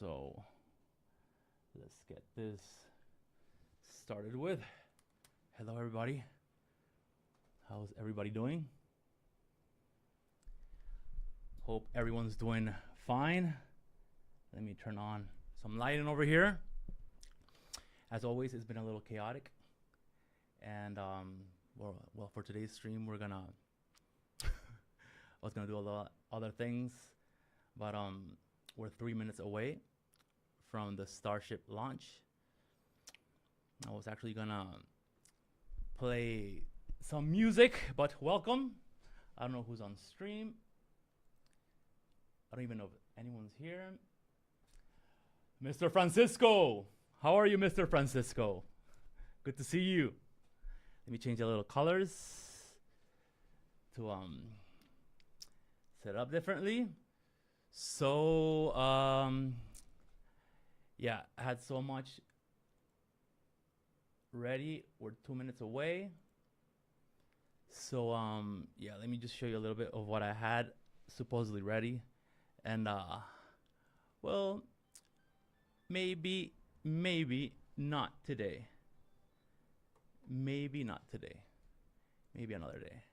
So let's get this started with. Hello, everybody. How's everybody doing? Hope everyone's doing fine. Let me turn on some lighting over here. As always, it's been a little chaotic. And well, for today's stream, we're gonna I was gonna do a lot other things, but we're 3 minutes away from the Starship launch. I was actually gonna play some music, but welcome. I don't know who's on stream. I don't even know if anyone's here. Mr. Francisco, how are you, Mr. Francisco? Good to see you. Let me change a little colors to set it up differently. So yeah, I had so much ready. We're 2 minutes away. So yeah, let me just show you a little bit of what I had supposedly ready. And well, maybe not today. Maybe not today. Maybe another day.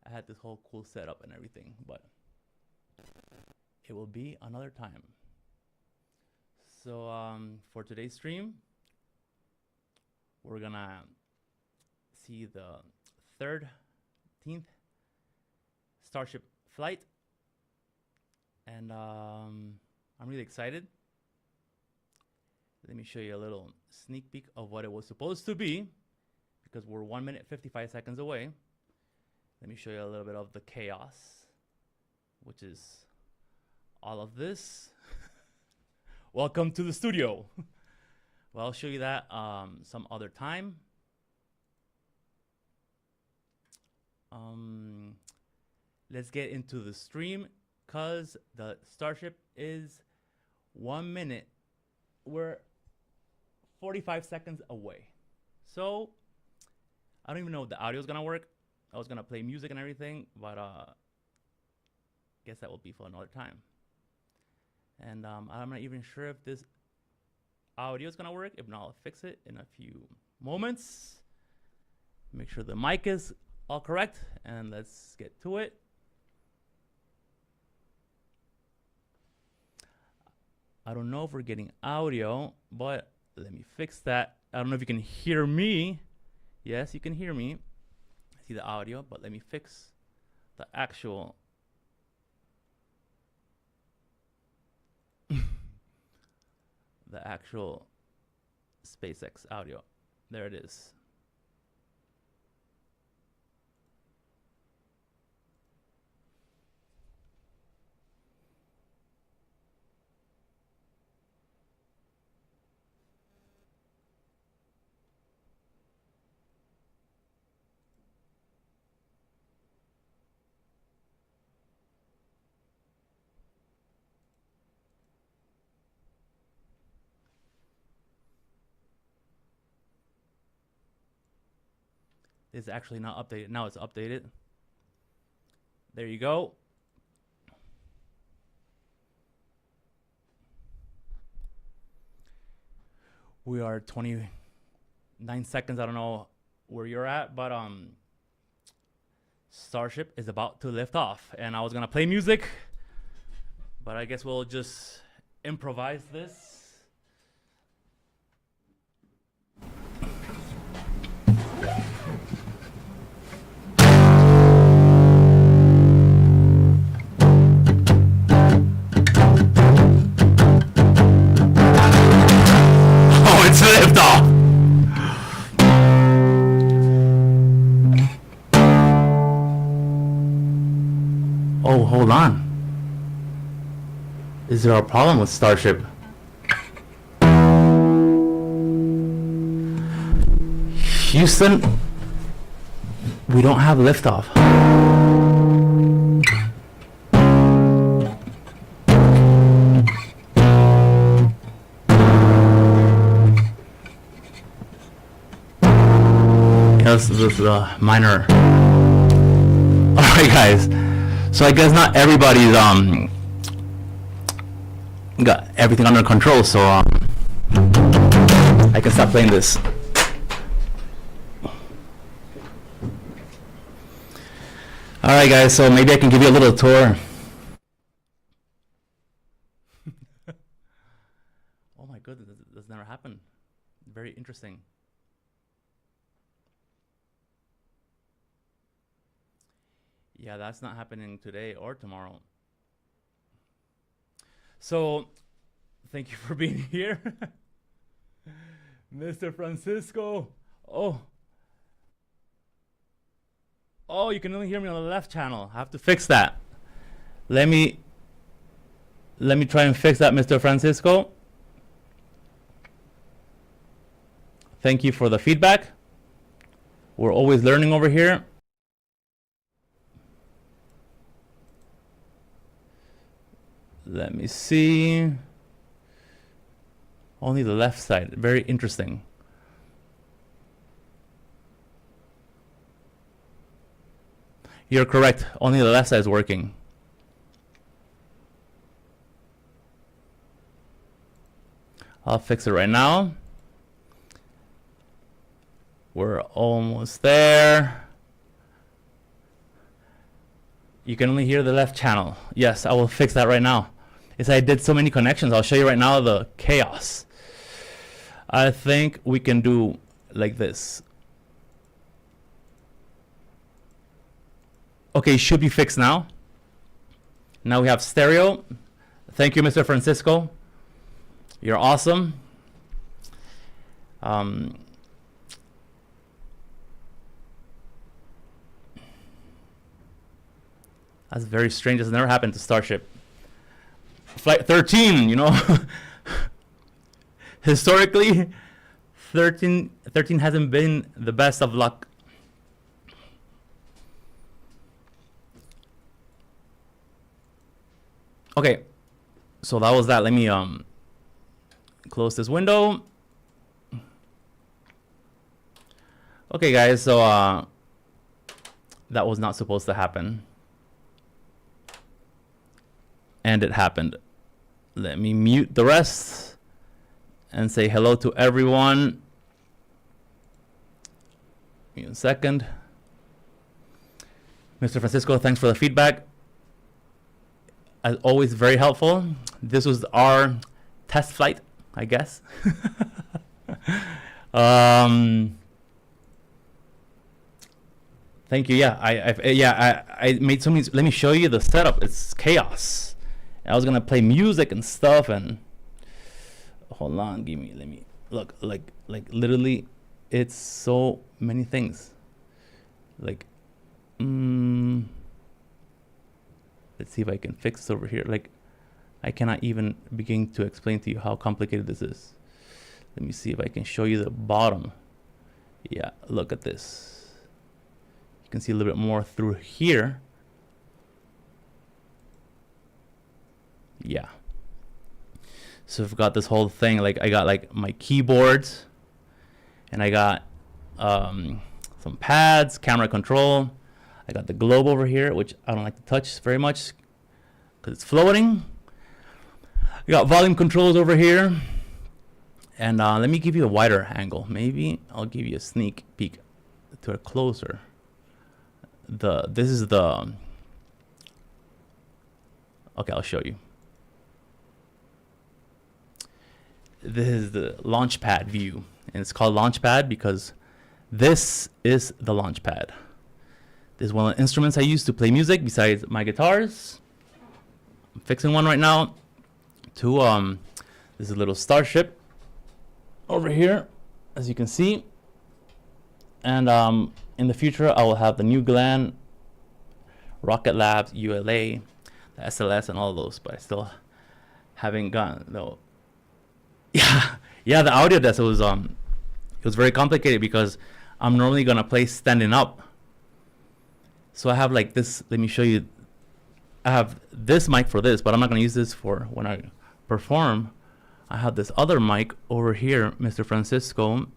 I had this whole cool setup and everything, but it will be another time. So for today's stream, we're gonna see the 13th Starship flight, and I'm really excited. Let me show you a little sneak peek of what it was supposed to be, because we're 1 minute 55 seconds away. Let me show you a little bit of the chaos, which is all of this. Welcome to the studio. Well, I'll show you that some other time. Let's get into the stream, because the Starship is 1 minute. We're 45 seconds away. So I don't even know if the audio is gonna work. I was gonna play music and everything, but guess that will be for another time. And I'm not even sure if this audio is gonna work. If not, I'll fix it in a few moments. Make sure the mic is all correct, and let's get to it. I don't know if we're getting audio, but let me fix that. I don't know if you can hear me. Yes, you can hear me. I see the audio, but let me fix the actual the actual SpaceX audio. There it is. It's actually not updated. Now it's updated. There you go. We are 29 seconds. I don't know where you're at, but Starship is about to lift off. And I was gonna play music, but I guess we'll just improvise this. Oh, hold on. Is there a problem with Starship? Houston, we don't have liftoff. Yes, this is a minor. Alright guys, so I guess not everybody's got everything under control, so I can stop playing this. All right, guys, so maybe I can give you a little tour. Oh my goodness, this never happened. Very interesting. Yeah, that's not happening today or tomorrow. So, thank you for being here. Mr. Francisco. Oh, you can only hear me on the left channel. I have to fix that. Let me try and fix that, Mr. Francisco. Thank you for the feedback. We're always learning over here. Let me see. Only the left side. Very interesting. You're correct. Only the left side is working. I'll fix it right now. We're almost there. You can only hear the left channel. Yes, I will fix that right now. It's I did so many connections. I'll show you right now the chaos. I think we can do like this. Okay, should be fixed now. Now we have stereo. Thank you, Mr. Francisco. You're awesome. That's very strange. It's never happened to Starship. Flight 13, you know. Historically, 13 hasn't been the best of luck. Okay, so that was that. Let me close this window. Okay, guys, so that was not supposed to happen. And it happened. Let me mute the rest and say hello to everyone. Give me a second. Mr. Francisco, thanks for the feedback. As always, very helpful. This was our test flight, I guess. Thank you. Yeah, I made so many. Let me show you the setup. It's chaos. I was gonna play music and stuff, and hold on, let me look. Like literally, it's so many things. Like, let's see if I can fix this over here. Like, I cannot even begin to explain to you how complicated this is. Let me see if I can show you the bottom. Yeah, look at this. You can see a little bit more through here. Yeah. So I've got this whole thing. Like, I got like my keyboards, and I got some pads, camera control. I got the globe over here, which I don't like to touch very much because it's floating. I got volume controls over here. And let me give you a wider angle. Maybe I'll give you a sneak peek to a closer. This is the, okay, I'll show you. This is the launch pad view, and it's called launch pad because this is the launch pad. This is one of the instruments I use to play music besides my guitars. I'm fixing one right now. This is a little Starship over here, as you can see. And in the future, I will have the New Glenn, Rocket Labs, ULA, the SLS, and all those, but I still haven't gotten though. Yeah, the audio desk was it was very complicated because I'm normally gonna play standing up. So I have like this. Let me show you. I have this mic for this, but I'm not gonna use this for when I perform. I have this other mic over here, Mr. Francisco.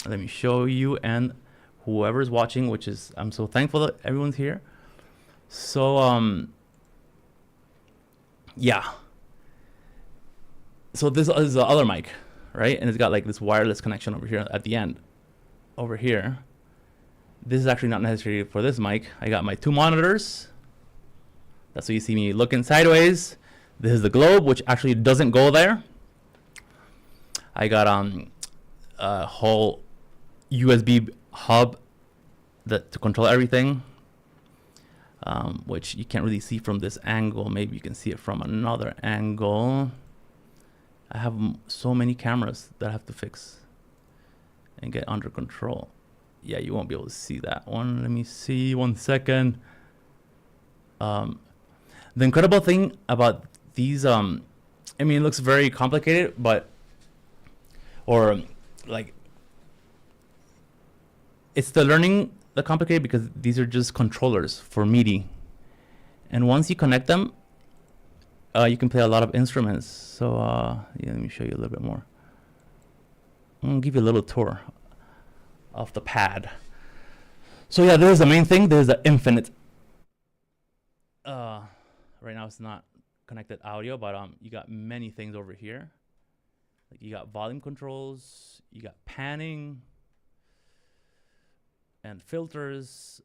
Let me show you and whoever's watching, which is, I'm so thankful that everyone's here. So yeah, So this is the other mic, right? And it's got like this wireless connection over here at the end. Over here. This is actually not necessary for this mic. I got my 2 monitors. That's why you see me looking sideways. This is the globe, which actually doesn't go there. I got a whole USB hub that to control everything, which you can't really see from this angle. Maybe you can see it from another angle. I have so many cameras that I have to fix and get under control. Yeah, you won't be able to see that one. Let me see 1 second. The incredible thing about these, I mean, it looks very complicated, but, or like, it's the learning that complicated because these are just controllers for MIDI. And once you connect them, you can play a lot of instruments. So yeah, let me show you a little bit more. I'm gonna give you a little tour of the pad. So yeah, there's the main thing. There's the infinite. Right now it's not connected audio, but you got many things over here. Like you got volume controls, you got panning and filters,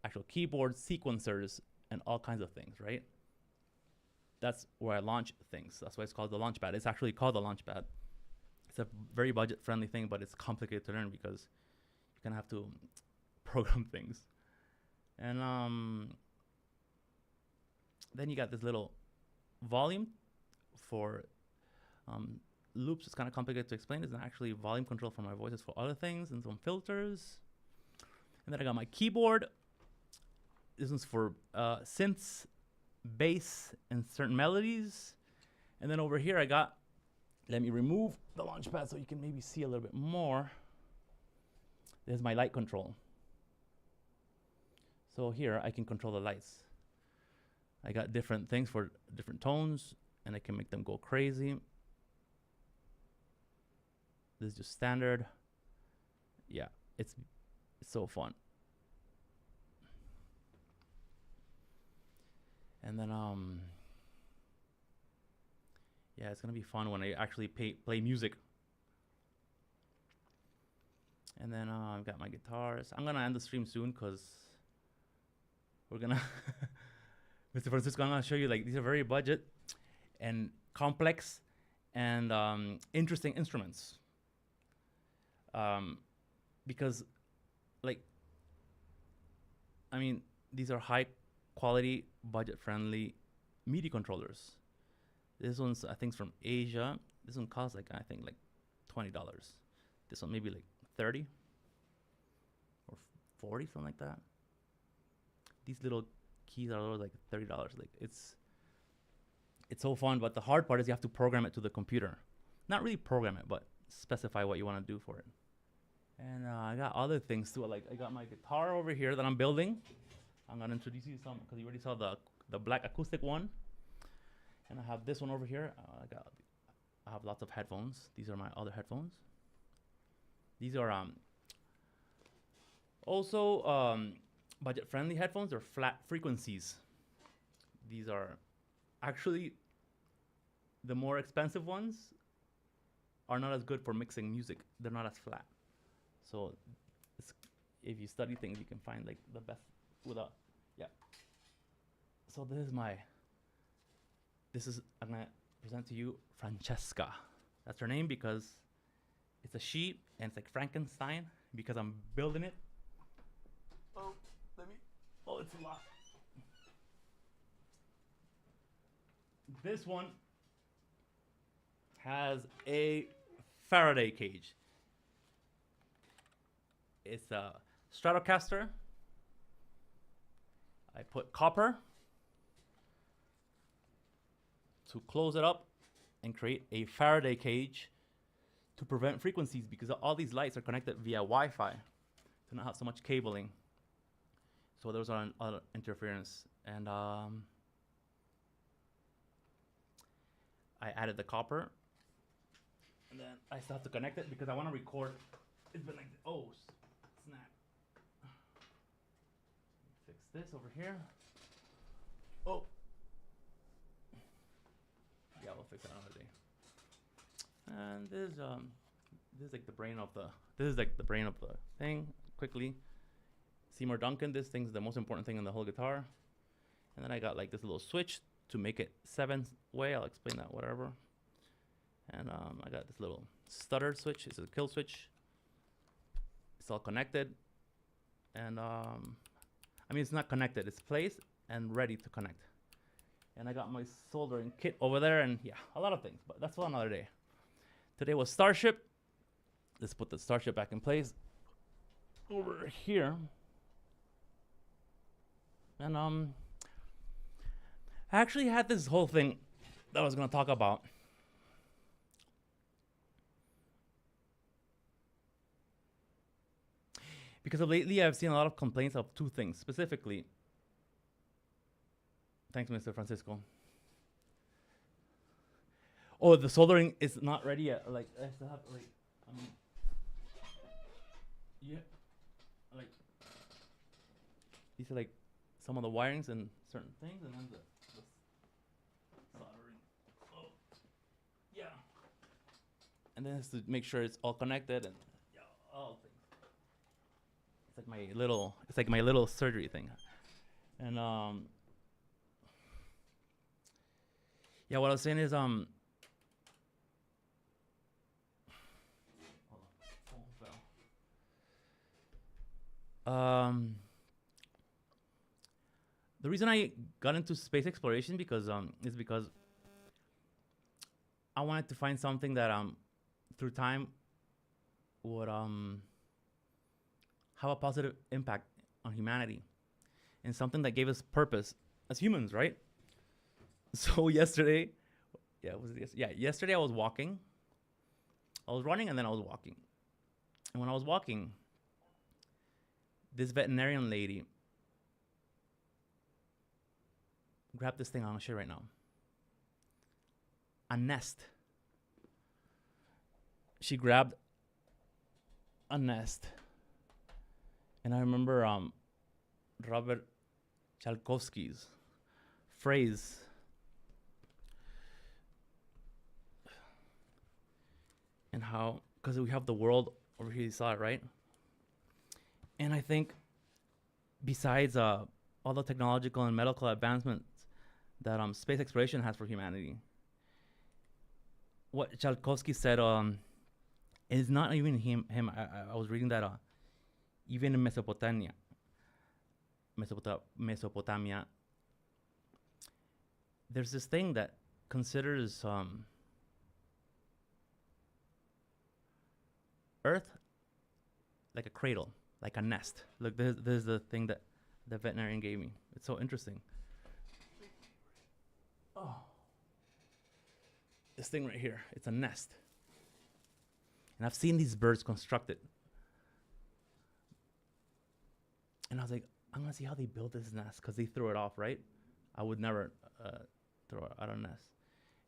actual keyboards, sequencers, and all kinds of things, right? That's where I launch things. That's why it's called the Launchpad. It's actually called the Launchpad. It's a very budget-friendly thing, but it's complicated to learn because you're gonna have to program things. And then you got this little volume for loops. It's kind of complicated to explain. It's actually volume control for my voices for other things and some filters. And then I got my keyboard. This one's for synths, bass, and certain melodies. And then over here I got, let me remove the Launchpad so you can maybe see a little bit more. There's my light control. So here I can control the lights. I got different things for different tones, and I can make them go crazy. This is just standard. Yeah, it's so fun. And then yeah, it's gonna be fun when I actually play music. And then I've got my guitars. I'm gonna end the stream soon because we're gonna Mr. Francisco, I'm gonna show you, like, these are very budget and complex and interesting instruments. Because, like, I mean, these are high quality, budget friendly MIDI controllers. This one's, I think, from Asia. This one costs, like, I think, like $20. This one maybe like 30 or 40, something like that. These little keys are like $30. Like, it's so fun, but the hard part is you have to program it to the computer. Not really program it, but specify what you want to do for it. And I got other things too. Like, I got my guitar over here that I'm building. I'm gonna introduce you to some because you already saw the black acoustic one. And I have this one over here. I have lots of headphones. These are my other headphones. These are also budget-friendly headphones. They're flat frequencies. These are actually the more expensive ones are not as good for mixing music. They're not as flat. So if you study things, you can find like the best without. Yeah. So I'm gonna present to you Francesca. That's her name because it's a she and it's like Frankenstein because I'm building it. Oh, it's locked. This one has a Faraday cage. It's a Stratocaster. I put copper to close it up and create a Faraday cage to prevent frequencies because all these lights are connected via Wi-Fi to not have so much cabling. So those are other interference. And I added the copper. And then I still have to connect it because I want to record. It's been like, oh, snap. Fix this over here. Oh. Yeah, we'll fix it another day. And this is like the brain of the thing. Quickly, Seymour Duncan. This thing's the most important thing in the whole guitar. And then I got like this little switch to make it 7-way. I'll explain that, whatever. And I got this little stutter switch. It's a kill switch. It's all connected. And I mean, it's not connected. It's placed and ready to connect. And I got my soldering kit over there, and yeah, a lot of things, but that's for another day. Today was Starship. Let's put the Starship back in place over here. And I actually had this whole thing that I was gonna talk about. Because of lately I've seen a lot of complaints of two things specifically. Thanks, Mr. Francisco. Oh, the soldering is not ready yet. Like, I still have, like, I mean, yeah, like, these are like some of the wirings and certain things, and then the soldering. Oh, yeah. And then it's to make sure it's all connected and yeah, all things. It's like my little surgery thing. And yeah, what I was saying is hold on. The reason I got into space exploration is because I wanted to find something that through time would have a positive impact on humanity, and something that gave us purpose as humans, right? So yesterday I was walking. I was running and then I was walking. And when I was walking, this veterinarian lady grabbed this thing. I'm gonna show you right now. A nest. She grabbed a nest. And I remember Robert Tchaikovsky's phrase. And how, because we have the world over here, you saw it, right? And I think besides all the technological and medical advancements that space exploration has for humanity, what Tchaikovsky said is not even him. I was reading that even in Mesopotamia, there's this thing that considers Earth like a cradle, like a nest. Look, this is the thing that the veterinarian gave me. It's so interesting. Oh, this thing right here, it's a nest. And I've seen these birds constructed. And I was like, I'm gonna see how they build this nest, because they threw it off, right? I would never throw it out of a nest.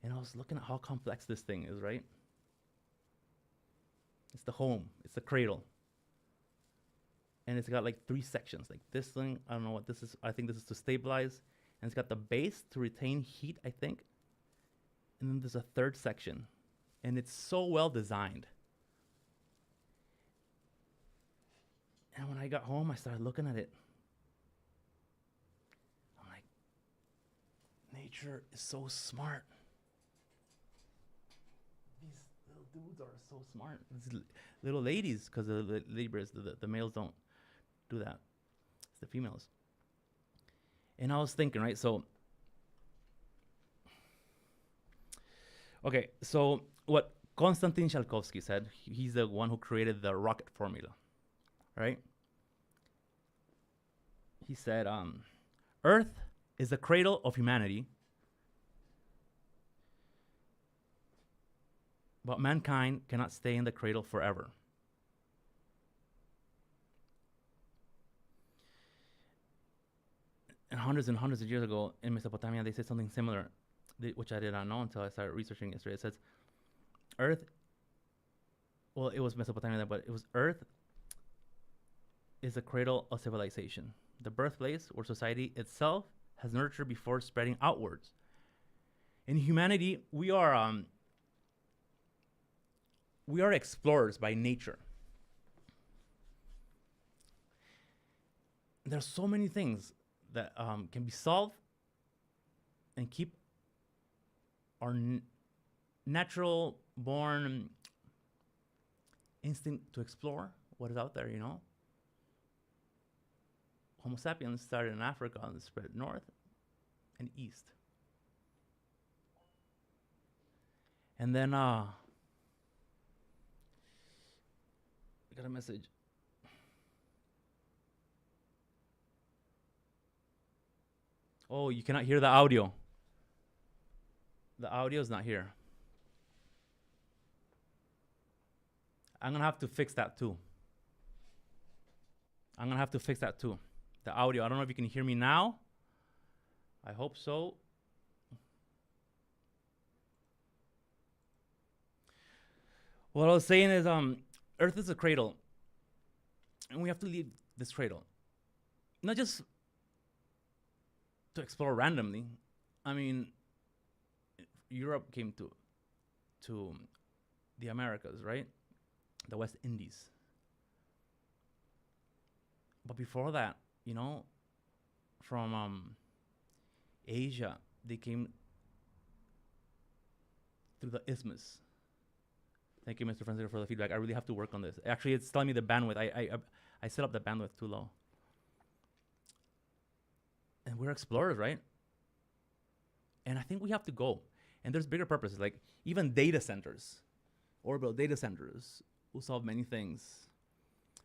And I was looking at how complex this thing is, right? It's the home, it's the cradle. And it's got like 3 sections. Like this thing, I don't know what this is. I think this is to stabilize. And it's got the base to retain heat, I think. And then there's a 3rd section. And it's so well designed. And when I got home, I started looking at it. I'm like, nature is so smart. These little dudes are so smart. These little ladies, because the laborers, the males don't do that. It's the females. And I was thinking, right? So, okay, so what Konstantin Tsiolkovsky said, he's the one who created the rocket formula, right? He said, Earth is the cradle of humanity, but mankind cannot stay in the cradle forever. And hundreds of years ago in Mesopotamia, they said something similar, which I did not know until I started researching yesterday. It says, Earth, well, it was Mesopotamia, but it was Earth is the cradle of civilization, the birthplace where society itself has nurtured before spreading outwards. In humanity, we are we are explorers by nature. There's so many things that can be solved and keep our natural born instinct to explore what is out there, you know. Homo sapiens started in Africa and spread north and east. And then I got a message. Oh, you cannot hear the audio. The audio is not here. I'm gonna have to fix that too. The audio. I don't know if you can hear me now. I hope so. What I was saying is, Earth is a cradle, and we have to leave this cradle, not just to explore randomly. I mean, Europe came to the Americas, right? The West Indies. But before that, you know, from Asia, they came through the isthmus. Thank you, Mr. Francisco, for the feedback. I really have to work on this. Actually, it's telling me the bandwidth. I set up the bandwidth too low. And we're explorers, right? And I think we have to go. And there's bigger purposes, like even data centers, orbital data centers will solve many things.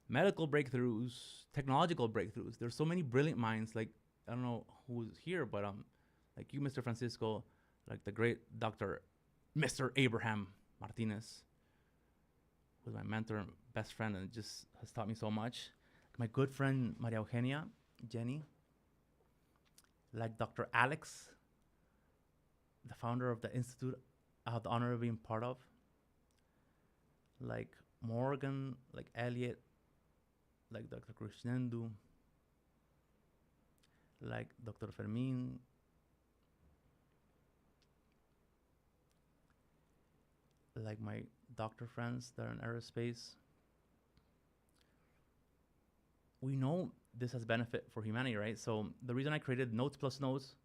Medical breakthroughs, technological breakthroughs. There's so many brilliant minds, like, I don't know who's here, but like you, Mr. Francisco, like the great Dr. Mr. Abraham Martinez, who's my mentor and best friend and just has taught me so much. My good friend, Maria Eugenia, Jenny, like Dr. Alex, the founder of the institute I have the honor of being part of, like Morgan, like Elliot, like Dr. Krishnendu, like Dr. Fermin, like my doctor friends that are in aerospace. We know this has benefit for humanity, right? So the reason I created Notes Plus Notes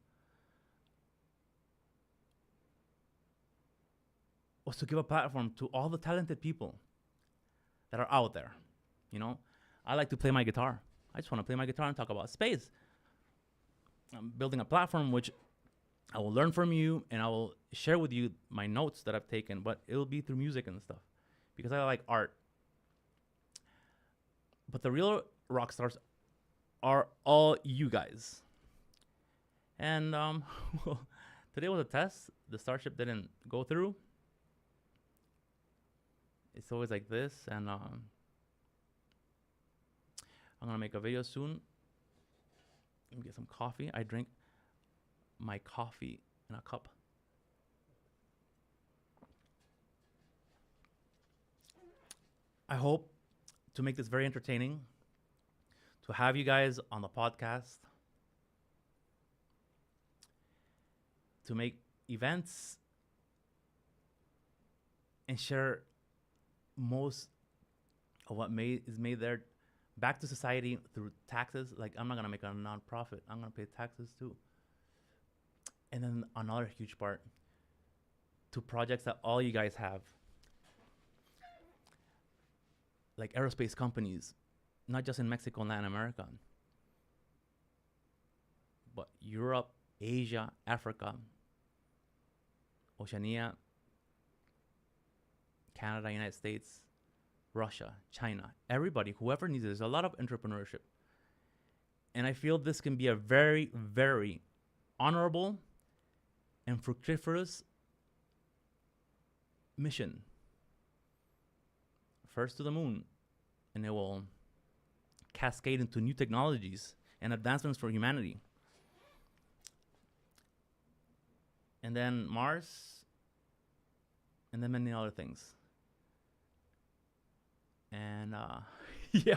was to give a platform to all the talented people that are out there. You know, I like to play my guitar. I just want to play my guitar and talk about space. I'm building a platform which I will learn from you and I will share with you my notes that I've taken, but it'll be through music and stuff because I like art. But the real rock stars are all you guys. And well, today was a test. The Starship didn't go through. It's always like this, and I'm gonna make a video soon. Let me get some coffee. I drink my coffee in a cup. I hope to make this very entertaining, to have you guys on the podcast, to make events and share most of what is made there back to society through taxes. Like, I'm not gonna make a non-profit. I'm gonna pay taxes too. And then another huge part to projects that all you guys have, like aerospace companies, not just in Mexico and Latin America, but Europe, Asia, Africa, Oceania, Canada, United States, Russia, China, everybody, whoever needs it. There's a lot of entrepreneurship. And I feel this can be a very, very honorable and fructiferous mission. First to the moon, and it will cascade into new technologies and advancements for humanity. And then Mars, and then many other things. And yeah,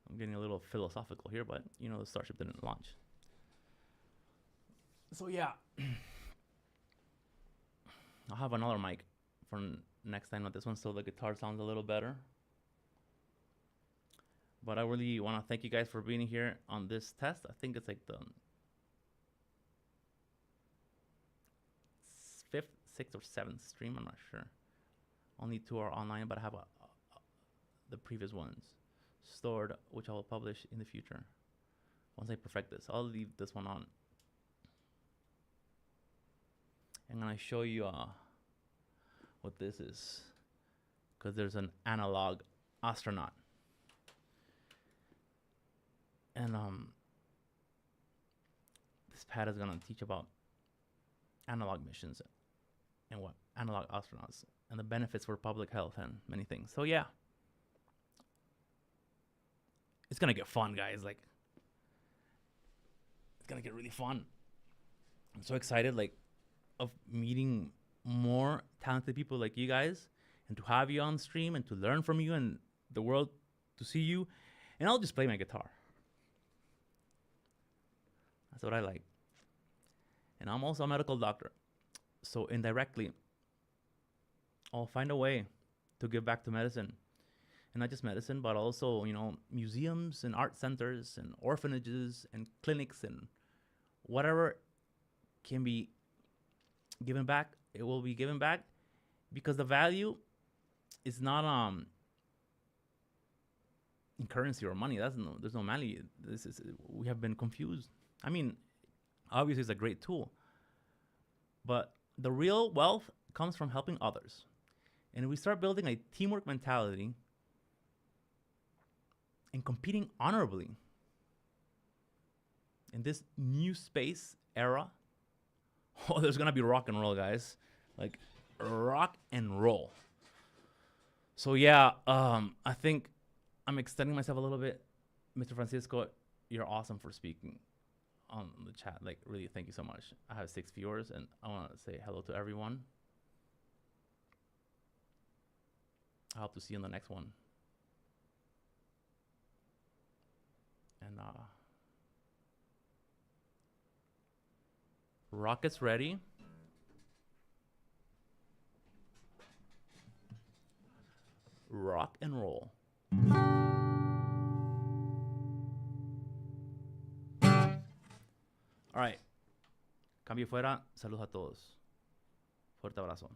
I'm getting a little philosophical here, but you know, the Starship didn't launch. So yeah, I'll have another mic for next time with this one, so the guitar sounds a little better. But I really want to thank you guys for being here on this test. I think it's like the 5th, 6th, or 7th stream. I'm not sure. Only 2 are online, but I have the previous ones stored, which I will publish in the future. Once I perfect this, I'll leave this one on. I'm gonna show you what this is, because there's an analog astronaut. And this pad is gonna teach about analog missions and what analog astronauts and the benefits for public health and many things. So yeah, it's gonna get fun, guys. Like, it's gonna get really fun. I'm so excited, like, of meeting more talented people like you guys, and to have you on stream and to learn from you and the world to see you. And I'll just play my guitar. That's what I like. And I'm also a medical doctor, so indirectly I'll find a way to give back to medicine. And not just medicine, but also, you know, museums and art centers and orphanages and clinics and whatever can be given back, it will be given back, because the value is not in currency or money. There's no value. We have been confused. I mean, obviously it's a great tool, but the real wealth comes from helping others. And if we start building a teamwork mentality and competing honorably in this new space era, oh, there's gonna be rock and roll, guys. Like, rock and roll. So yeah, I think I'm extending myself a little bit. Mr. Francisco, you're awesome for speaking on the chat. Like, really, thank you so much. I have 6 viewers, and I want to say hello to everyone. I hope to see you in the next one. And rockets ready. Rock and roll. All right. Cambio fuera. Saludos a todos. Fuerte abrazo.